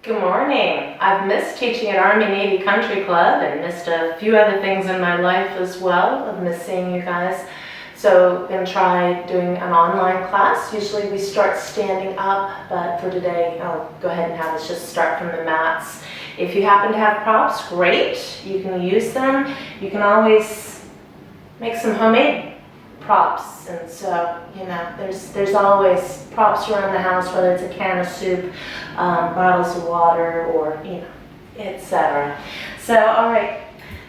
Good morning. I've missed teaching at Army-Navy Country Club and missed a few other things in my life as well. I've missed seeing you guys. So I'm going to try doing an online class. Usually we start standing up, but for today I'll go ahead and have us just start from the mats. If you happen to have props, great. You can use them. You can always make some homemade props, and so there's always props around the house, whether it's a can of soup, bottles of water, or etc. So all right,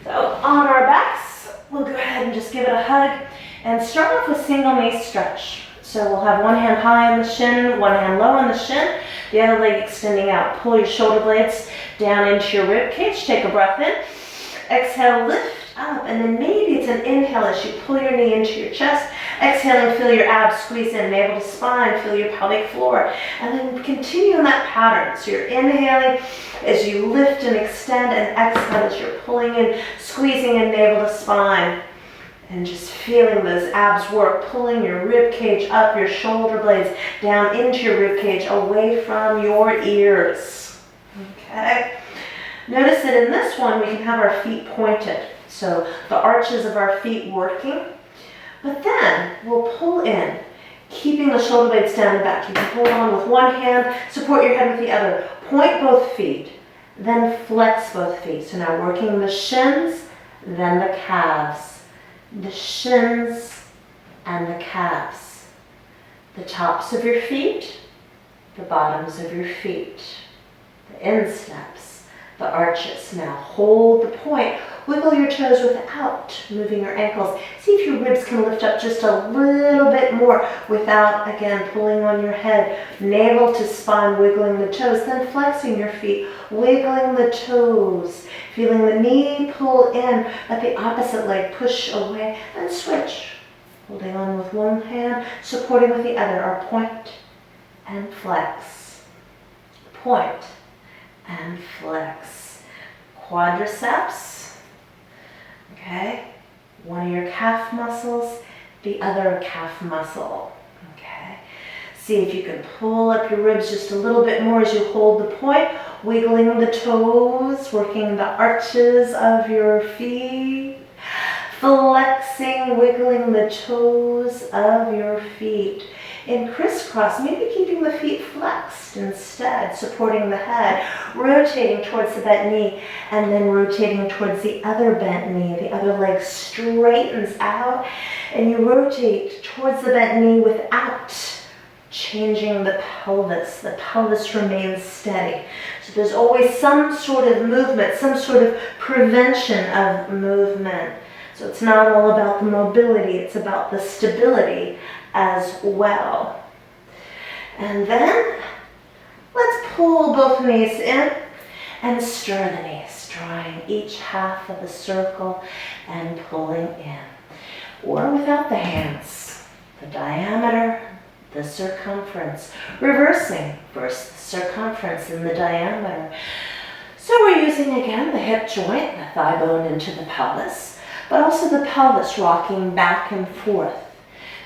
so on our backs, we'll go ahead and just give it a hug and start off with single knee stretch. So we'll have one hand high on the shin, one hand low on the shin, the other leg extending out. Pull your shoulder blades down into your rib cage. Take a breath in. Exhale, lift up, and then maybe it's an inhale as you pull your knee into your chest. Exhaling, feel your abs squeeze in, navel to spine, feel your pelvic floor, and then continue in that pattern. So you're inhaling as you lift and extend, and exhale as you're pulling in, squeezing in, navel to spine, and just feeling those abs work, pulling your rib cage up, your shoulder blades down into your rib cage, away from your ears. Okay. Notice that in this one, we can have our feet pointed. So the arches of our feet working. But then we'll pull in, keeping the shoulder blades down and back. You can hold on with one hand, support your head with the other. Point both feet, then flex both feet. So now working the shins, then the calves. The shins and the calves. The tops of your feet, the bottoms of your feet. The insteps, the arches. Now hold the point. Wiggle your toes without moving your ankles. See if your ribs can lift up just a little bit more without, again, pulling on your head. Navel to spine, wiggling the toes, then flexing your feet, wiggling the toes. Feeling the knee pull in, let the opposite leg push away, and switch. Holding on with one hand, supporting with the other, or point and flex. Point and flex. Quadriceps. Okay, one of your calf muscles, the other calf muscle. Okay, see if you can pull up your ribs just a little bit more as you hold the point, wiggling the toes, working the arches of your feet, flexing, wiggling the toes of your feet. In crisscross, maybe keeping the feet flexed instead, supporting the head, rotating towards the bent knee, and then rotating towards the other bent knee. The other leg straightens out, and you rotate towards the bent knee without changing the pelvis. The pelvis remains steady. So there's always some sort of movement, some sort of prevention of movement. So it's not all about the mobility, it's about the stability as well. And then let's pull both knees in and stir the knees, drawing each half of the circle and pulling in. Or without the hands, the diameter, the circumference, reversing first the circumference and the diameter. So we're using again the hip joint, the thigh bone into the pelvis, but also the pelvis rocking back and forth.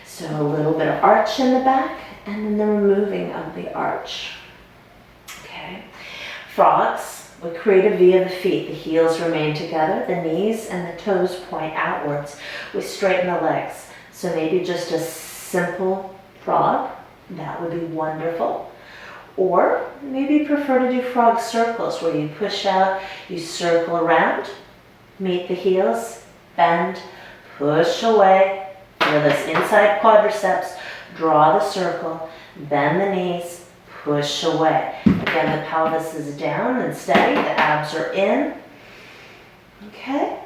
So a little bit of arch in the back and then the removing of the arch. Okay. Frogs, we create a V of the feet. The heels remain together, the knees and the toes point outwards. We straighten the legs. So maybe just a simple frog, that would be wonderful. Or maybe you prefer to do frog circles where you push out, you circle around, meet the heels, bend, push away. Feel this inside quadriceps, draw the circle, bend the knees, push away. Again, the pelvis is down and steady, the abs are in. Okay?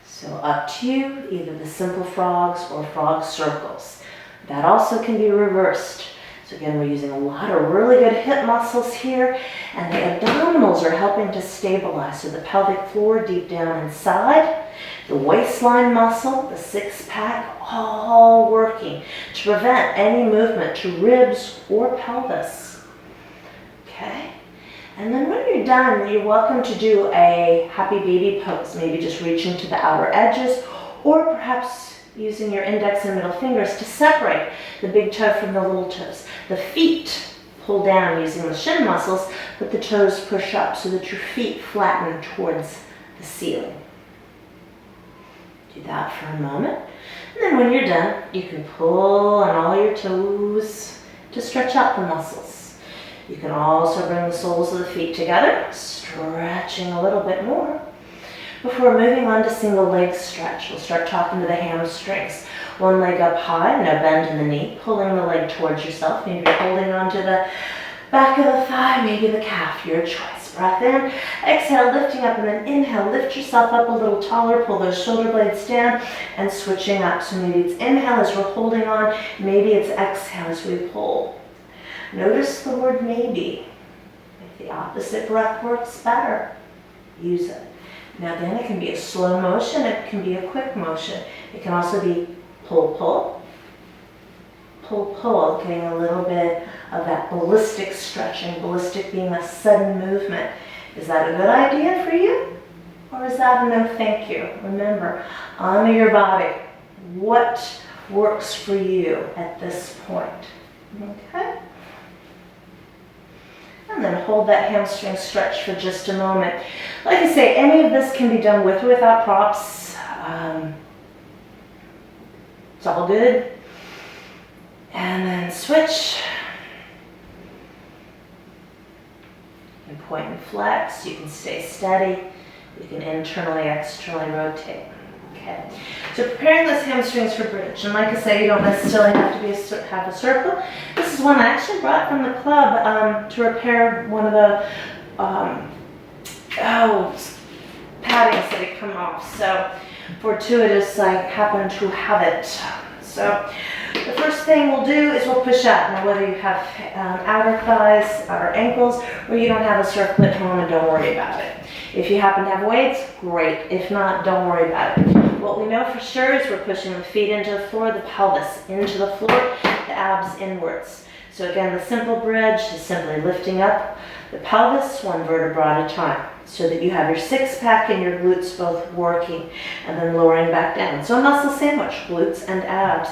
So up to you, either the simple frogs or frog circles. That also can be reversed. So again, we're using a lot of really good hip muscles here, and the abdominals are helping to stabilize. So the pelvic floor deep down inside, the waistline muscle, the six-pack, all working to prevent any movement to ribs or pelvis. Okay? And then when you're done, you're welcome to do a happy baby pose, maybe just reaching to the outer edges, or perhaps using your index and middle fingers to separate the big toe from the little toes. The feet pull down using the shin muscles, but the toes push up so that your feet flatten towards the ceiling. Do that for a moment. And then when you're done, you can pull on all your toes to stretch out the muscles. You can also bring the soles of the feet together, stretching a little bit more. Before moving on to single leg stretch, we'll start talking to the hamstrings. One leg up high, no bend in the knee, pulling the leg towards yourself. Maybe you're holding onto the back of the thigh, maybe the calf, your choice. Breath in, exhale, lifting up, and then inhale, lift yourself up a little taller, pull those shoulder blades down, and switching up. So maybe it's inhale as we're holding on, maybe it's exhale as we pull. Notice the word maybe. If the opposite breath works better, use it. Now then, it can be a slow motion, it can be a quick motion. It can also be pull, pull, pull, pull, getting a little bit of that ballistic stretching, ballistic being a sudden movement. Is that a good idea for you? Or is that a no thank you? Remember, honor your body. What works for you at this point? Okay? And then hold that hamstring stretch for just a moment. Like I say, any of this can be done with or without props. It's all good. And then switch. And point and flex. You can stay steady. You can internally, externally rotate. Okay. So preparing those hamstrings for bridge. And like I say, you don't necessarily have to have a circle. This is one I actually brought from the club to repair one of the paddings that had come off. So fortuitous, I happen to have it. So the first thing we'll do is we'll push up. Now whether you have outer thighs, outer ankles, or you don't have a circle at home, and don't worry about it. If you happen to have weights, great. If not, don't worry about it. What we know for sure is we're pushing the feet into the floor, the pelvis into the floor, the abs inwards. So again, the simple bridge is simply lifting up the pelvis one vertebra at a time so that you have your six pack and your glutes both working, and then lowering back down. So a muscle sandwich, glutes and abs.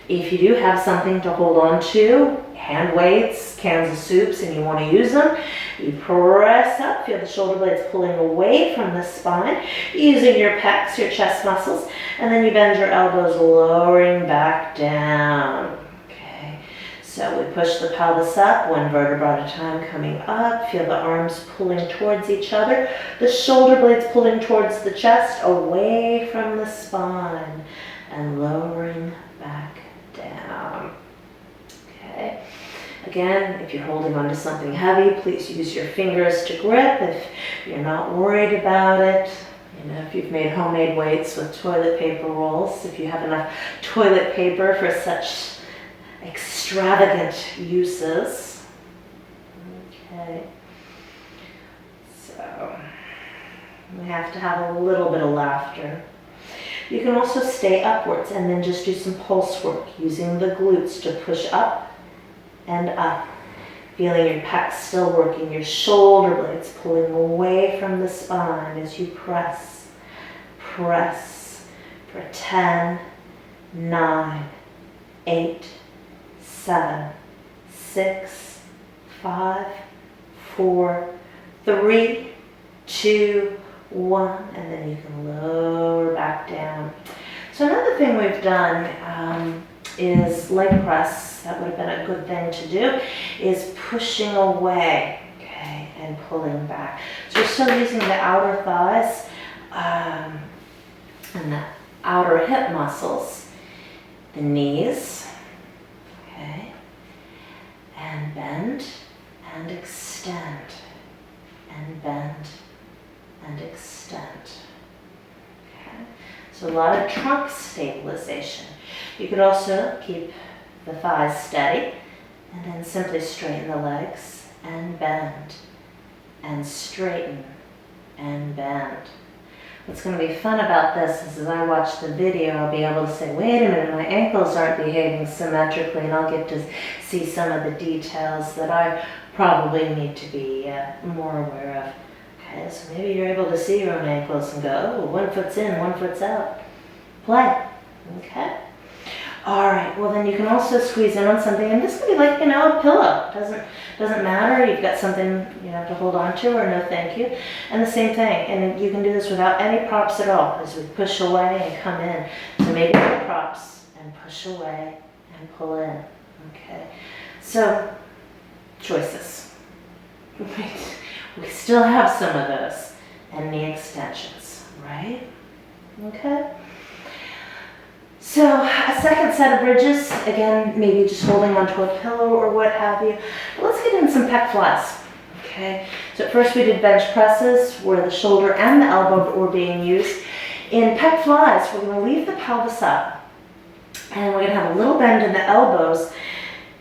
If you do have something to hold on to, hand weights, cans of soups, and you want to use them, you press up, feel the shoulder blades pulling away from the spine, using your pecs, your chest muscles, and then you bend your elbows, lowering back down. Okay, so we push the pelvis up, one vertebra at a time coming up, feel the arms pulling towards each other, the shoulder blades pulling towards the chest, away from the spine, and lowering back down. Okay. Again, if you're holding on to something heavy, please use your fingers to grip if you're not worried about it. You know, if you've made homemade weights with toilet paper rolls, if you have enough toilet paper for such extravagant uses. Okay. So, we have to have a little bit of laughter. You can also stay upwards and then just do some pulse work using the glutes to push up and up. Feeling your pecs still working, your shoulder blades pulling away from the spine as you press. Press for 10, 9, 8, 7, 6, 5, 4, 3, 2, 1, and then you can lower back down. So another thing we've done is leg press. That would have been a good thing to do, is pushing away, okay, and pulling back. So we're still using the outer thighs and the outer hip muscles, the knees, okay, and bend and extend, and bend and extend. Okay. So a lot of trunk stabilization. You could also keep the thighs steady and then simply straighten the legs and bend and straighten and bend. What's going to be fun about this is as I watch the video, I'll be able to say, wait a minute, my ankles aren't behaving symmetrically, and I'll get to see some of the details that I probably need to be more aware of. Okay, so maybe you're able to see your own ankles and go, oh, one foot's in, one foot's out. Play. Okay. All right, well then you can also squeeze in on something, and this could be like, a pillow. Doesn't matter. You've got something, to hold on to, or no thank you. And the same thing, and you can do this without any props at all, as we push away and come in. So maybe no props, and push away and pull in, okay? So, choices. We still have some of those, and knee extensions, right? Okay? So a second set of bridges, again, maybe just holding onto a pillow or what have you. But let's get in some pec flies, okay? So at first we did bench presses where the shoulder and the elbow were being used. In pec flies, we're gonna leave the pelvis up and we're gonna have a little bend in the elbows,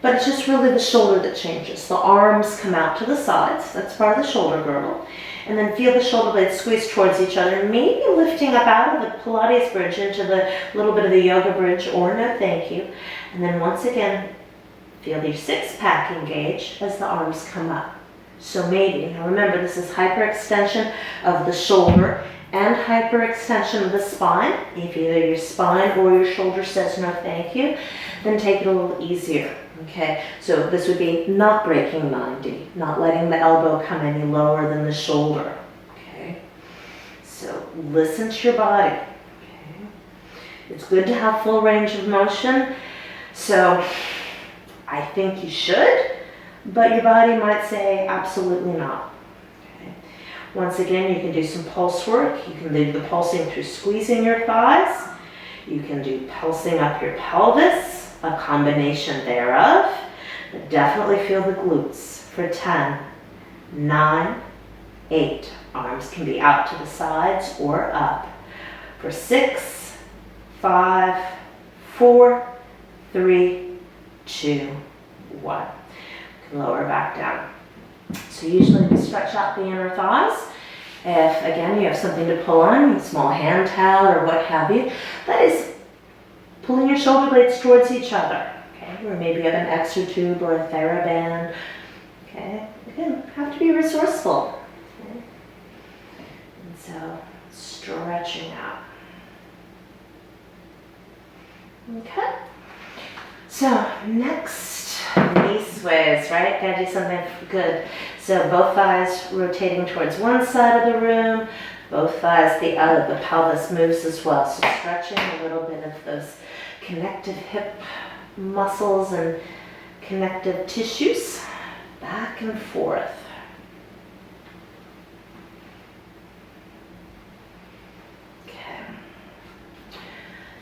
but it's just really the shoulder that changes. The arms come out to the sides, that's part of the shoulder girdle. And then feel the shoulder blades squeeze towards each other, maybe lifting up out of the Pilates bridge into the little bit of the yoga bridge, or no thank you. And then once again, feel your six-pack engage as the arms come up. So maybe, now remember this is hyperextension of the shoulder and hyperextension of the spine. If either your spine or your shoulder says no thank you, then take it a little easier. Okay, so this would be not breaking 90, not letting the elbow come any lower than the shoulder. Okay, so listen to your body. Okay, it's good to have full range of motion. So I think you should, but your body might say absolutely not. Okay. Once again, you can do some pulse work. You can do the pulsing through squeezing your thighs. You can do pulsing up your pelvis. A combination thereof, but definitely feel the glutes for 10, 9, 8. Arms can be out to the sides or up. For 6, 5, 4, 3, 2, 1. You can lower back down. So usually we stretch out the inner thighs. If, again, you have something to pull on, a small hand towel or what have you, that is pulling your shoulder blades towards each other, okay? Or maybe you have an exotube or a TheraBand, okay? Again, have to be resourceful, okay? And so, stretching out. Okay? So, next, knee sways, right? Gotta do something good. So, both thighs rotating towards one side of the room, both thighs the other. The pelvis moves as well. So, stretching a little bit of those connective hip muscles and connective tissues back and forth. Okay.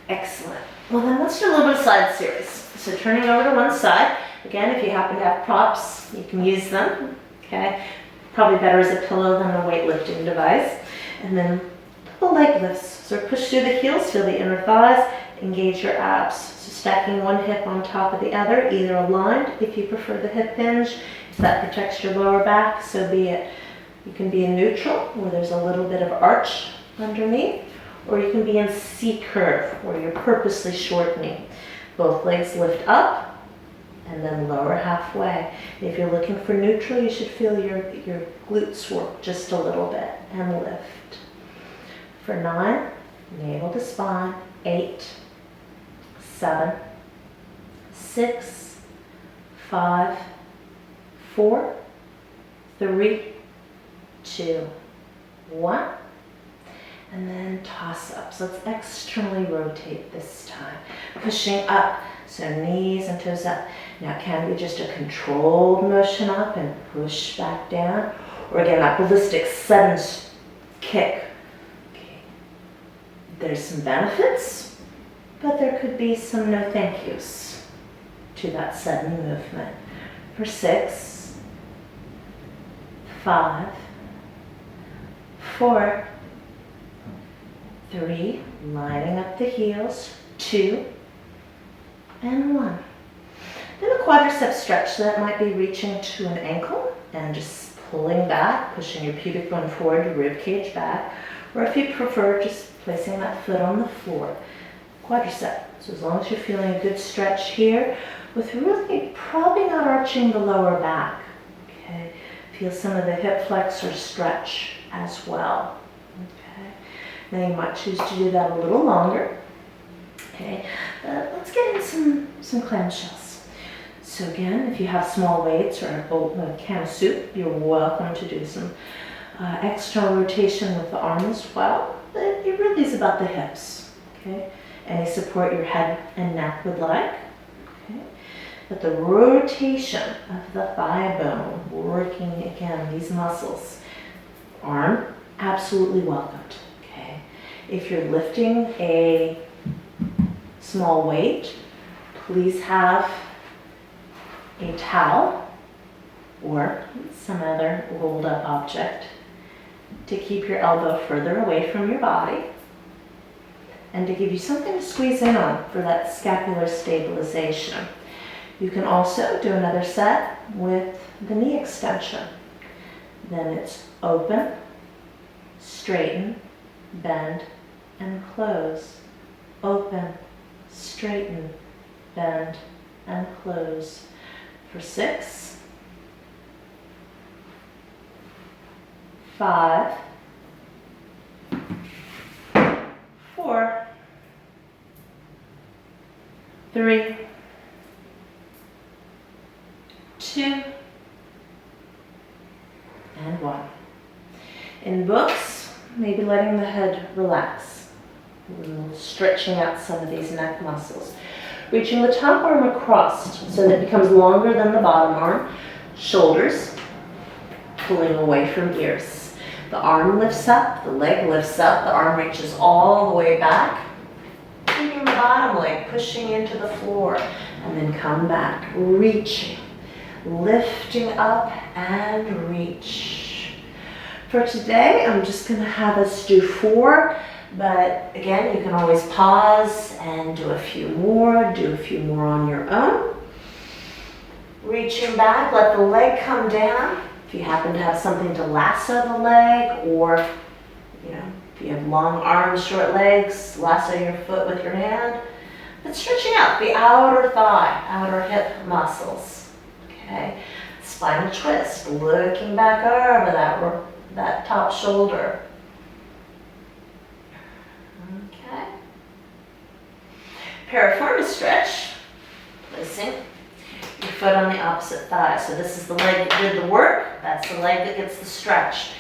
Excellent. Well then let's do a little bit of side series. So turning over to one side. Again, if you happen to have props, you can use them. Okay. Probably better as a pillow than a weightlifting device. And then the leg lifts. So push through the heels, feel the inner thighs. Engage your abs. So stacking one hip on top of the other, either aligned if you prefer the hip hinge. If that protects your lower back, so be it. You can be in neutral, where there's a little bit of arch underneath, or you can be in C curve, where you're purposely shortening. Both legs lift up, and then lower halfway. If you're looking for neutral, you should feel your glutes work just a little bit, and lift. For 9, navel to spine, 8, 7, 6, 5, 4, 3, 2, 1. And then toss up. So let's externally rotate this time. Pushing up. So knees and toes up. Now it can be just a controlled motion up and push back down. Or again, that ballistic sudden kick. Okay. There's some benefits, but there could be some no thank yous to that sudden movement. For 6, 5, 4, 3, lining up the heels, 2, and 1. Then a quadricep stretch, so that might be reaching to an ankle and just pulling back, pushing your pubic bone forward, your rib cage back, or if you prefer, just placing that foot on the floor. Quadricep, so as long as you're feeling a good stretch here, with really probably not arching the lower back. Okay, feel some of the hip flexor stretch as well. Okay, now you might choose to do that a little longer. Okay, let's get in some clamshells. So again, if you have small weights or a can of soup, you're welcome to do some external rotation with the arm as well. But it really is about the hips. Okay, any support your head and neck would like. Okay, but the rotation of the thigh bone, working again these muscles. Arm, absolutely welcomed. Okay, if you're lifting a small weight, please have a towel or some other rolled up object to keep your elbow further away from your body and to give you something to squeeze in on for that scapular stabilization. You can also do another set with the knee extension. Then it's open, straighten, bend, and close. Open, straighten, bend, and close. For 6, 5, 4, 3, 2, and 1. In books, maybe letting the head relax. Stretching out some of these neck muscles. Reaching the top arm across so that it becomes longer than the bottom arm. Shoulders pulling away from ears. The arm lifts up, the leg lifts up, the arm reaches all the way back. Keeping the bottom leg pushing into the floor. And then come back, reaching, lifting up and reach. For today, I'm just going to have us do 4. But again, you can always pause and do a few more on your own. Reaching back, let the leg come down. If you happen to have something to lasso the leg, or if you have long arms, short legs, lasso your foot with your hand. But stretching out the outer thigh, outer hip muscles. Okay, spinal twist, looking back over that top shoulder. Okay. Piriformis stretch, placing your foot on the opposite thigh. So this is the leg that did the work, that's the leg that gets the stretch.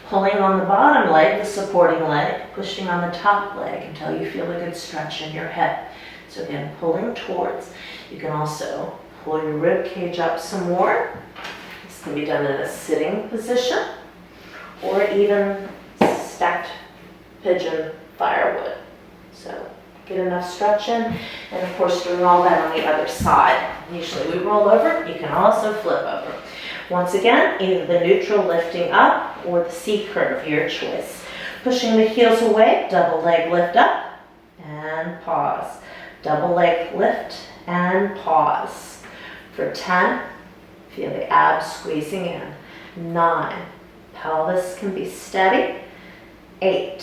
Pulling on the bottom leg, the supporting leg, pushing on the top leg until you feel a good stretch in your hip. So again, pulling towards. You can also pull your rib cage up some more. This can be done in a sitting position or even stacked pigeon firewood. So get enough stretch in, and of course doing all that on the other side. Usually we roll over, you can also flip over. Once again, either the neutral lifting up or the C curve, your choice. Pushing the heels away, double leg lift up and pause. Double leg lift and pause. For 10, feel the abs squeezing in. 9, pelvis can be steady. 8,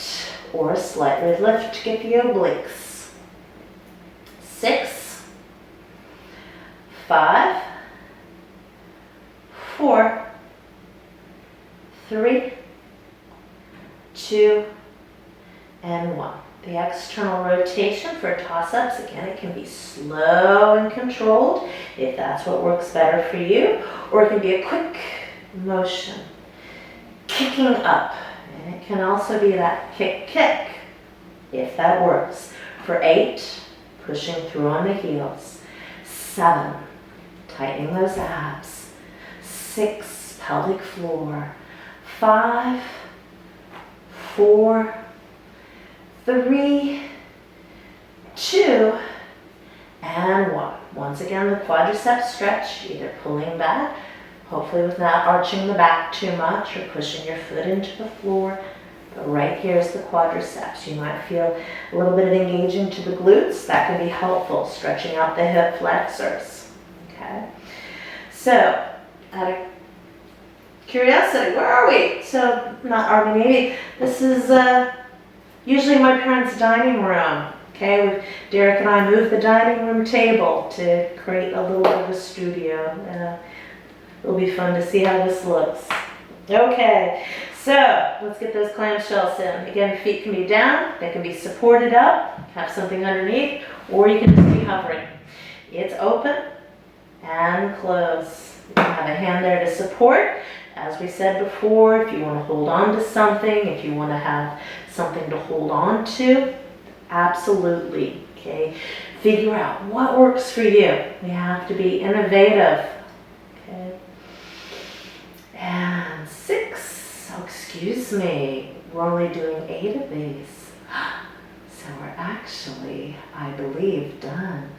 or slightly lift to get the obliques. 6, 5, 4, 3, 2, and 1. The external rotation for toss-ups, again, it can be slow and controlled if that's what works better for you, or it can be a quick motion, kicking up. And it can also be that kick, kick, if that works. For 8, pushing through on the heels. 7, tightening those abs. 6, pelvic floor. 5, 4, 3, 2, and 1. Once again, the quadricep stretch, either pulling back, hopefully without arching the back too much or pushing your foot into the floor. But right here is the quadriceps. You might feel a little bit of engaging to the glutes. That can be helpful, stretching out the hip flexors. Okay. So, out of curiosity, where are we? So, not Army Navy. This is usually my parents' dining room. Okay, Derek and I moved the dining room table to create a little bit of a studio. It'll be fun to see how this looks Okay, so let's get those clamshells in. Again, feet can be down, they can be supported up, have something underneath, or you can just be hovering. It's open and close. You can have a hand there to support. As we said before, if you want to hold on to something, if you want to have something to hold on to, absolutely, okay? Figure out what works for you. We have to be innovative, okay? And 6, oh, excuse me, we're only doing 8 of these. So we're actually, I believe, done.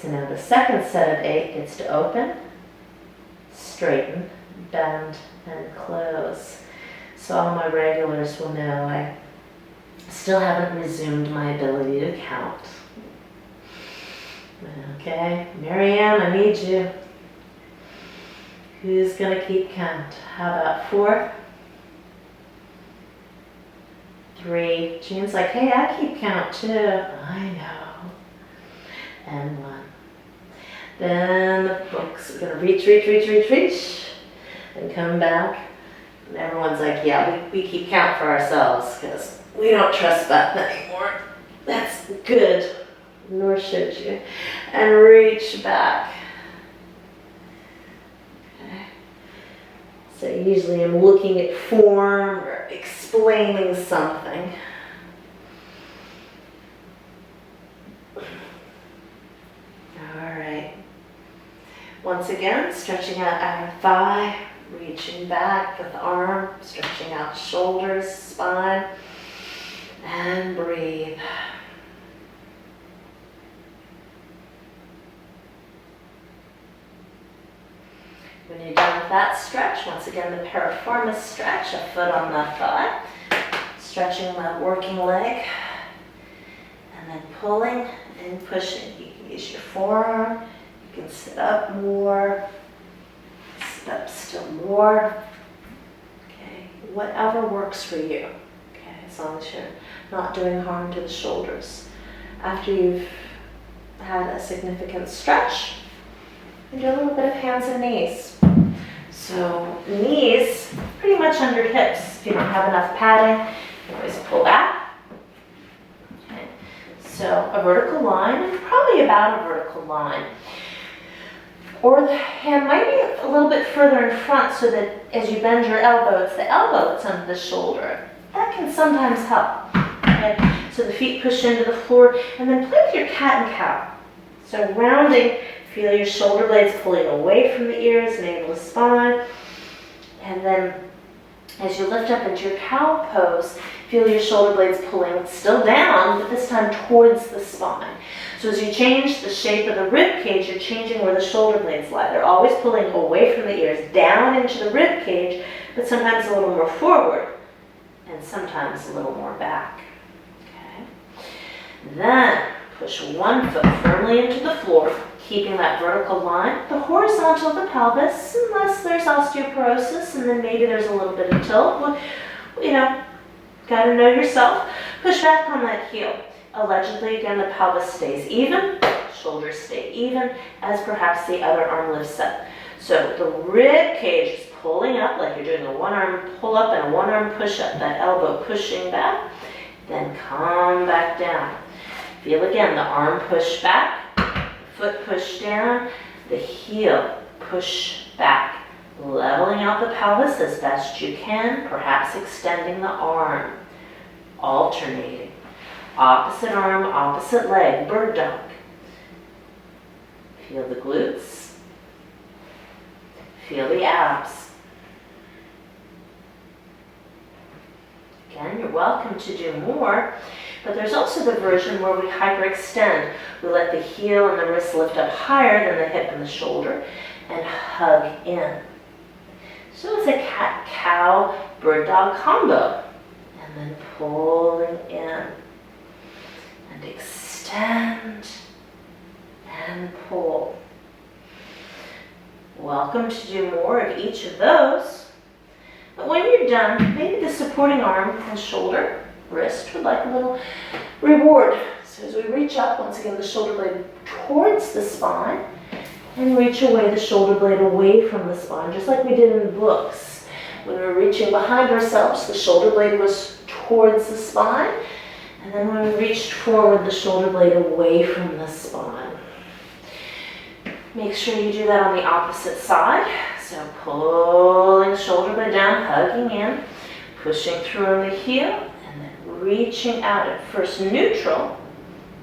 So now the second set of 8 gets to open, straighten, bend, and close. So all my regulars will know I still haven't resumed my ability to count. Okay, Marianne, I need you. Who's gonna keep count? How about 4? 3. Jean's like, hey, I keep count too. I know. And 1. Then the books are gonna reach, and come back. And everyone's like, yeah, we keep count for ourselves because we don't trust Beth anymore. That's good. Nor should you. And reach back. Okay. So usually I'm looking at form or explaining something. Alright. Once again, stretching out our thigh, reaching back with the arm, stretching out shoulders, spine, and breathe. When you're done with that stretch, once again the piriformis stretch, a foot on the thigh, stretching the working leg, and then pulling and pushing. You can use your forearm, you can sit up more, sit up still more, okay, whatever works for you, okay, as long as you're not doing harm to the shoulders. After you've had a significant stretch, you do a little bit of hands and knees. So knees pretty much under hips. If you don't have enough padding, you always pull back. Okay. So a vertical line, and probably about a vertical line. Or the hand might be a little bit further in front so that as you bend your elbow, it's the elbow that's under the shoulder. That can sometimes help. Okay. So the feet push into the floor, and then play with your cat and cow. So rounding. Feel your shoulder blades pulling away from the ears, navel to spine. And then as you lift up into your cow pose, feel your shoulder blades pulling still down, but this time towards the spine. So as you change the shape of the rib cage, you're changing where the shoulder blades lie. They're always pulling away from the ears, down into the rib cage, but sometimes a little more forward, and sometimes a little more back. Okay. Then push one foot firmly into the floor, keeping that vertical line, the horizontal of the pelvis, unless there's osteoporosis, and then maybe there's a little bit of tilt. Well, you know, gotta know yourself. Push back on that heel. Allegedly, again, the pelvis stays even, shoulders stay even, as perhaps the other arm lifts up. So the rib cage is pulling up, like you're doing a one-arm pull-up and a one-arm push-up, that elbow pushing back, then come back down. Feel again, the arm push back, foot push down, the heel push back, leveling out the pelvis as best you can, perhaps extending the arm, alternating. Opposite arm, opposite leg, bird dog. Feel the glutes, feel the abs. Again, you're welcome to do more. But there's also the version where we hyperextend. We let the heel and the wrist lift up higher than the hip and the shoulder and hug in. So it's a cat-cow bird-dog combo. And then pulling in and extend and pull. Welcome to do more of each of those. But when you're done, maybe the supporting arm and shoulder, wrist would like a little reward. So as we reach up, once again, the shoulder blade towards the spine, and reach away the shoulder blade away from the spine, just like we did in the books. When we're reaching behind ourselves, the shoulder blade was towards the spine. And then when we reached forward, the shoulder blade away from the spine. Make sure you do that on the opposite side. So pulling the shoulder blade down, hugging in, pushing through on the heel, and then reaching out at first neutral,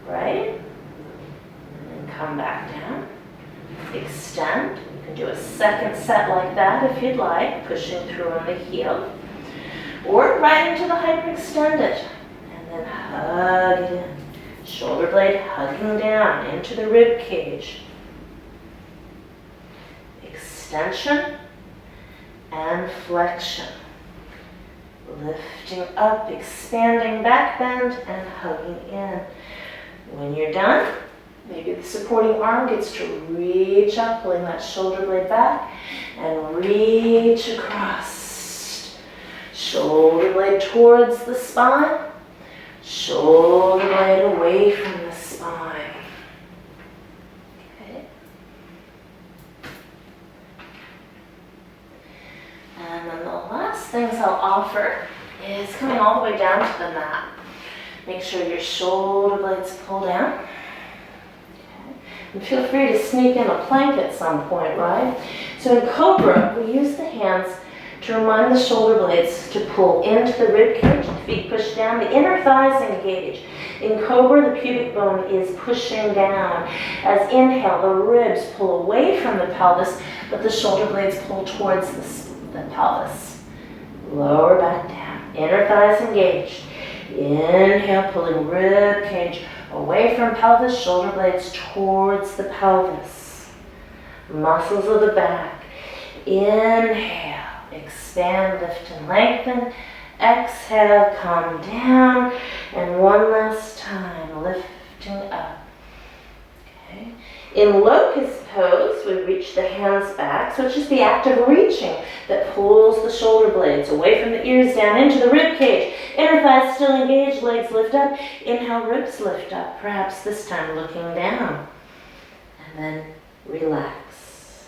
right? And then come back down. Extend. You can do a second set like that if you'd like, pushing through on the heel. Or right into the hyperextended. And then hug it in. Shoulder blade hugging down into the rib cage. Extension and flexion. Lifting up, expanding back bend, and hugging in. When you're done, maybe the supporting arm gets to reach up, pulling that shoulder blade back, and reach across. Shoulder blade towards the spine, shoulder blade away from the spine. Okay. And then the last things I'll offer is coming all the way down to the mat. Make sure your shoulder blades pull down. And feel free to sneak in a plank at some point, right? So in Cobra, we use the hands to remind the shoulder blades to pull into the rib cage, the feet push down, the inner thighs engage. In Cobra, the pubic bone is pushing down. As inhale, the ribs pull away from the pelvis, but the shoulder blades pull towards the pelvis. Lower back down, inner thighs engaged. Inhale, pulling rib cage away from pelvis, shoulder blades towards the pelvis. Muscles of the back. Inhale, expand, lift, and lengthen. Exhale, come down. And one last time, lifting up. Okay. In locust pose, we reach the hands back. So it's just the act of reaching that pulls the shoulder blades away from the ears down into the rib cage. Inner thighs still engaged, legs lift up. Inhale, ribs lift up, perhaps this time looking down. And then relax.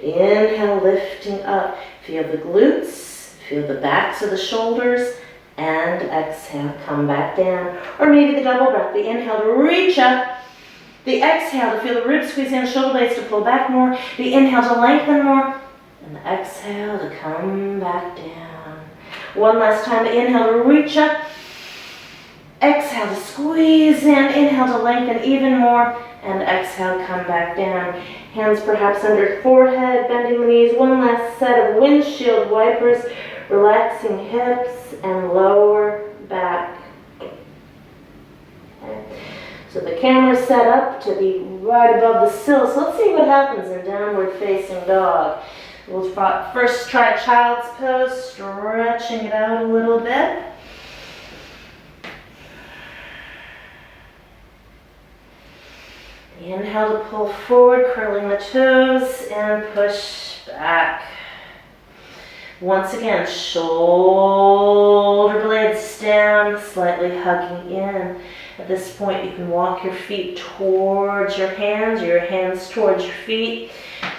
Inhale, lifting up. Feel the glutes, feel the backs of the shoulders, and exhale, come back down. Or maybe the double breath, the inhale to reach up. The exhale to feel the ribs squeeze in, shoulder blades to pull back more. The inhale to lengthen more. And the exhale to come back down. One last time, the inhale to reach up. Exhale to squeeze in. Inhale to lengthen even more. And exhale, come back down. Hands perhaps under forehead, bending the knees. One last set of windshield wipers. Relaxing hips and lower back. Okay. So the camera's set up to be right above the sill. So let's see what happens in downward facing dog. We'll first try child's pose, stretching it out a little bit. Inhale to pull forward, curling the toes, and push back. Once again, shoulder blades down, slightly hugging in. At this point, you can walk your feet towards your hands towards your feet,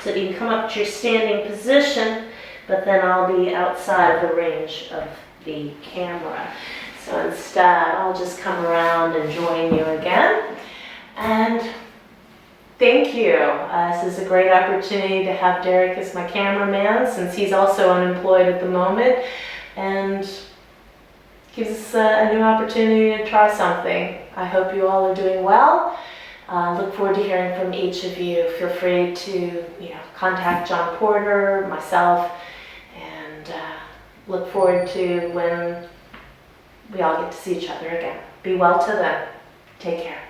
so that you can come up to your standing position, but then I'll be outside of the range of the camera. So instead, I'll just come around and join you again. And thank you. This is a great opportunity to have Derek as my cameraman, since he's also unemployed at the moment, and gives us a new opportunity to try something. I hope you all are doing well. Look forward to hearing from each of you. Feel free to contact John Porter, myself, and look forward to when we all get to see each other again. Be well till then. Take care.